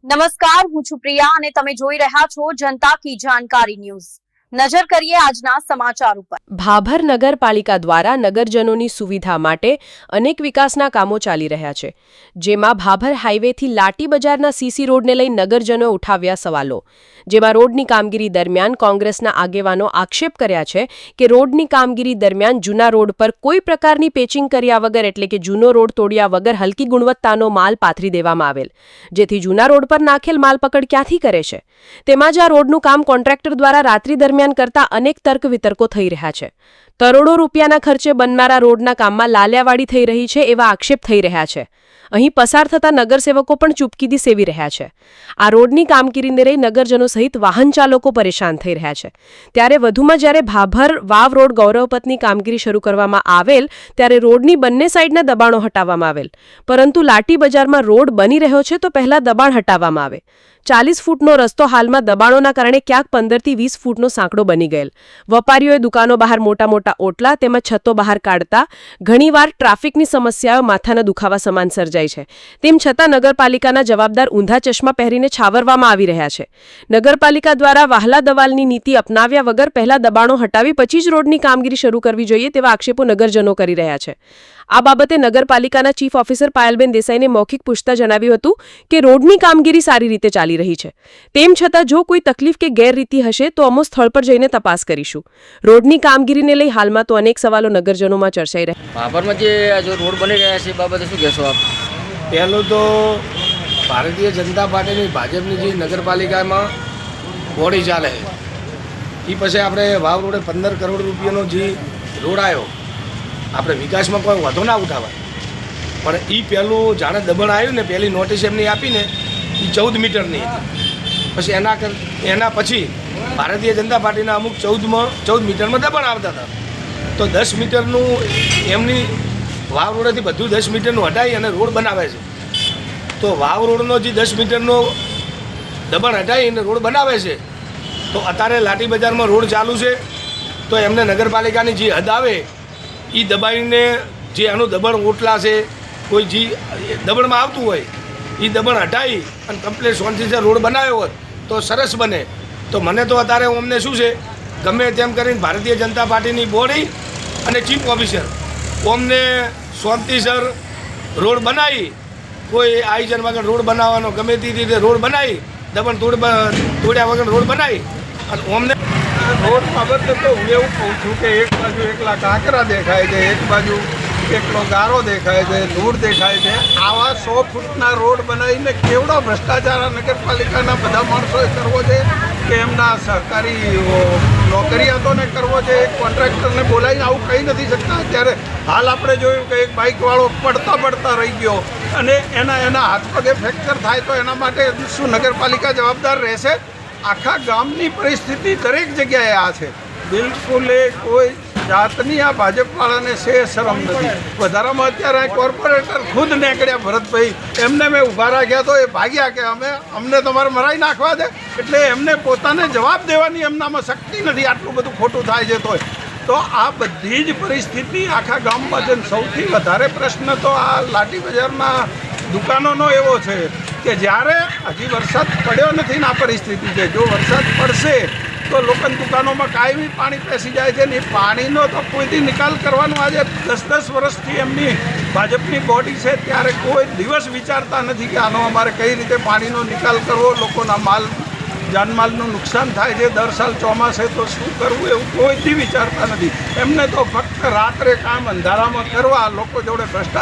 નમસ્કાર, હું છું પ્રિયા અને તમે જોઈ રહ્યા છો જનતા કી જાણકારી ન્યૂઝ। નજર કરીએ આજના સમાચાર ઉપર। ભાભર નગરપાલિકા દ્વારા નગરજનોની સુવિધા માટે અનેક વિકાસના કામો ચાલી રહ્યા છે, જેમાં ભાભર હાઈવેથી લાટી બજારના સીસી રોડને લઈ નગરજનોએ ઉઠાવ્યા સવાલો, જેમાં રોડની કામગીરી દરમિયાન કોંગ્રેસના આગેવાનો આક્ષેપ કર્યા છે કે રોડની કામગીરી દરમિયાન જૂના રોડ પર કોઈ પ્રકારની પેચિંગ કર્યા વગર એટલે કે જૂનો રોડ તોડ્યા વગર હલકી ગુણવત્તાનો માલ પાથરી દેવામાં આવેલ, જેથી જૂના રોડ પર નાખેલ માલ પકડ ક્યાંથી કરે છે। તેમાં જ આ રોડનું કામ કોન્ટ્રાક્ટર દ્વારા રાત્રિ દરમિયાન કરતા અનેક તર્ક વિતર્કો થઈ રહ્યા છે। કરોડો રૂપિયાના ખર્ચે બનનારા રોડના કામમાં લાલિયાવાડી થઈ રહી છે એવા આક્ષેપ થઈ રહ્યા છે। અહીં પસાર થતા નગરસેવકો પણ ચૂપકીદી સેવી રહ્યા છે। આ રોડની કામગીરીને લઈ નગરજનો સહિત વાહન ચાલકો પરેશાન થઈ રહ્યા છે। ત્યારે વધુમાં જ્યારે ભાભર વાવ રોડ ગૌરવપથની કામગીરી શરૂ કરવામાં આવેલ ત્યારે રોડની બંને સાઈડના દબાણો હટાવવામાં આવેલ, પરંતુ લાટી બજારમાં રોડ બની રહ્યો છે તો પહેલા દબાણ હટાવવામાં આવે। 40 ફૂટનો રસ્તો હાલમાં દબાણોના કારણે ક્યાંક 15 થી 20 ફૂટનો સાંકડો બની ગયેલ। વેપારીઓએ દુકાનો બહાર મોટા મોટા ઓટલા તેમજ છતો બહાર કાઢતા ઘણીવાર ટ્રાફિકની સમસ્યાઓ માથાના દુખાવા સમાન સર્જાય છે। તેમ છતાં નગરપાલિકાના જવાબદાર ઊંધા ચશ્મા પહેરીને છાવરવામાં આવી રહ્યા છે। નગરપાલિકા દ્વારા વહાલા દવાલની નીતિ અપનાવ્યા વગર પહેલા દબાણો હટાવી પછી જ રોડની કામગીરી શરૂ કરવી જોઈએ તેવા આક્ષેપો નગરજનો કરી રહ્યા છે। આ બાબતે નગરપાલિકાના ચીફ ઓફિસર પાયલબેન દેસાઈને મૌખિક પૂછતા જણાવ્યું હતું કે રોડની કામગીરી સારી રીતે ચાલી રહી છે, તેમ છતાં જો કોઈ તકલીફ કે ગેરરીતિ હશે તો અમો સ્થળ પર જઈને તપાસ કરીશું। રોડની કામગીરીને લઈ હાલમાં તો અનેક સવાલો નગરજનોમાં ચર્ચાઈ રહ્યા છે। ભાભરમાં જે રોડ બની રહ્યા છે એ બાબતે શું કહેશો આપ? પહેલું તો ભારતીય જનતા પાર્ટીની ભાજપની જે નગરપાલિકામાં બોડી ચાલે એ પછી આપણે વાવ રોડે 15 કરોડ રૂપિયાનો જે રોડ આવ્યો, આપણે વિકાસમાં કોઈ વધુ ના ઉઠાવાય, પણ એ પહેલું જાણે દબાણ આવ્યું ને પહેલી નોટિસ એમની આપીને એ 14 મીટરની હતી। પછી એના પછી ભારતીય જનતા પાર્ટીના અમુક 14 મીટરમાં દબાણ આવતા હતા, તો 10 મીટરનું એમની વાવ રોડેથી બધું 10 મીટરનું હટાવી અને રોડ બનાવે છે। તો વાવ રોડનો જે 10 મીટરનો દબાણ હટાવી અને રોડ બનાવે છે, તો અત્યારે લાઠી બજારમાં રોડ ચાલુ છે, તો એમને નગરપાલિકાની જે હદ આવે એ દબાઈને જે આનું દબાણ ઓટલા છે કોઈ જે દબાણમાં આવતું હોય એ દબાણ હટાવી અને કમ્પ્લીટ સોનથી રોડ બનાવ્યો હોત તો સરસ બને। તો મને તો અત્યારે અમને શું છે, ગમે તેમ કરીને ભારતીય જનતા પાર્ટીની બોડી અને ચીફ ઓફિસર અમને સોનતીસર રોડ બનાવી, કોઈ આયોજન વગર રોડ બનાવવાનો ગમે તે રીતે રોડ બનાવી, દબાણ તોડ્યા વગર રોડ બનાવી અને અમને રોડ બાબતે તો હું એવું કહું છું કે એક બાજુ એકલા કાંકરા દેખાય છે, એક બાજુ એકલો ગારો દેખાય છે, ધૂળ દેખાય છે। આવા 100 ફૂટના રોડ બનાવીને કેવડો ભ્રષ્ટાચાર નગરપાલિકાના બધા માણસોએ કરવો છે કે એમના સહકારી નોકરિયાતોને કરવો છે, કોન્ટ્રાક્ટરને બોલાવીને આવું કહી નથી શકતા। અત્યારે હાલ આપણે જોયું કે એક બાઇકવાળો પડતા રહી ગયો અને એના હાથ પગે ફ્રેક્ચર થાય તો એના માટે શું નગરપાલિકા જવાબદાર રહેશે? આખા ગામની પરિસ્થિતિ દરેક જગ્યાએ આ છે। બિલકુલ કોઈ જાતની આ ભાજપવાળાને શરમ નથી। વધારામાં અત્યારે કોર્પોરેટર ખુદ નીકળ્યા ભરતભાઈ, એમને મેં ઊભા રાખ્યા તો એ ભાગ્યા કે અમને તમારે મરાઈ નાખવા દે, એટલે એમને પોતાને જવાબ દેવાની એમનામાં શક્તિ નથી, આટલું બધું ખોટું થાય છે તોય। તો આ બધી જ પરિસ્થિતિ આખા ગામમાં છે। સૌથી વધારે પ્રશ્ન તો આ લાઠી બજારના દુકાનોનો એવો છે કે જ્યારે હજી વરસાદ પડ્યો નથી ને આ પરિસ્થિતિ છે, જો વરસાદ પડશે તો લોકોની દુકાનોમાં કાયમી પાણી પેસી જાય છે ને એ પાણીનો તો કોઈથી નિકાલ કરવાનો આજે 10 વર્ષથી એમની ભાજપની બોડી છે, ત્યારે કોઈ દિવસ વિચારતા નથી કે આનો અમારે કઈ રીતે પાણીનો નિકાલ કરવો, લોકોના જાનમાલનું નુકસાન થાય છે, દર સાલ ચોમાસે તો શું કરવું એવું કોઈથી વિચારતા નથી। એમને તો ફક્ત રાત્રે કામ અંધારામાં કરવા, લોકો જોડે ભ્રષ્ટાચાર